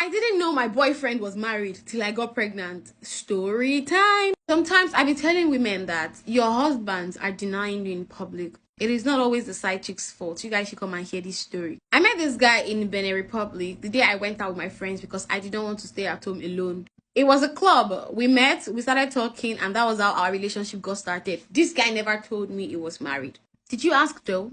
I didn't know my boyfriend was married till I got pregnant. Story time. Sometimes I be telling women that your husbands are denying you in public. It is not always the side chick's fault. You guys should come and hear this story. I met this guy in Benin Republic the day I went out with my friends because I didn't want to stay at home alone. It was a club. We met, we started talking, and that was how our relationship got started. This guy never told me he was married. Did you ask though?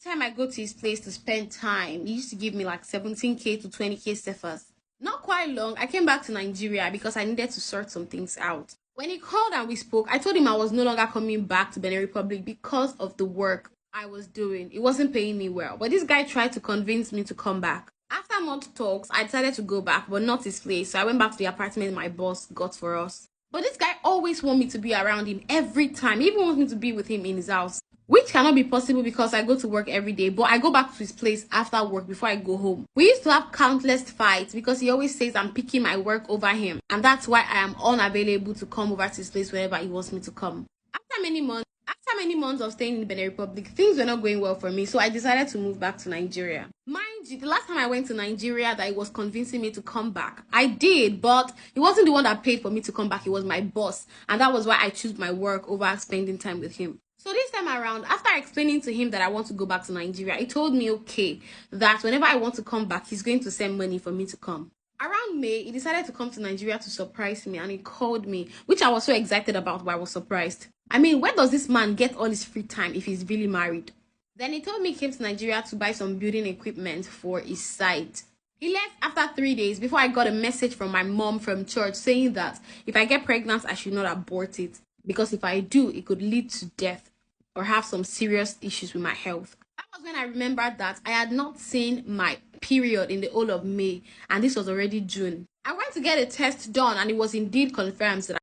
Anytime I go to his place to spend time, he used to give me like 17k to 20k CFAs. Not quite long, I came back to Nigeria because I needed to sort some things out. When he called and we spoke, I told him I was no longer coming back to Benin Republic because of the work I was doing. It wasn't paying me well. But this guy tried to convince me to come back. After months talks, I decided to go back, but not his place. So I went back to the apartment my boss got for us. But this guy always wanted me to be around him every time. He even wants me to be with him in his house, which cannot be possible because I go to work every day, but I go back to his place after work before I go home. We used to have countless fights because he always says I'm picking my work over him, and that's why I am unavailable to come over to his place whenever he wants me to come. After many months of staying in the Benin Republic, things were not going well for me, so I decided to move back to Nigeria. Mind you, the last time I went to Nigeria that he was convincing me to come back, I did, but he wasn't the one that paid for me to come back. He was my boss, and that was why I chose my work over spending time with him. So this time around, after explaining to him that I want to go back to Nigeria, he told me, okay, that whenever I want to come back, he's going to send money for me to come. Around May, he decided to come to Nigeria to surprise me, and he called me, which I was so excited about, but I was surprised. I mean, where does this man get all his free time if he's really married? Then he told me he came to Nigeria to buy some building equipment for his site. He left after 3 days before I got a message from my mom from church saying that if I get pregnant, I should not abort it, because if I do, it could lead to death or have some serious issues with my health. That was when I remembered that I had not seen my period in the whole of May, and this was already June. I went to get a test done, and it was indeed confirmed that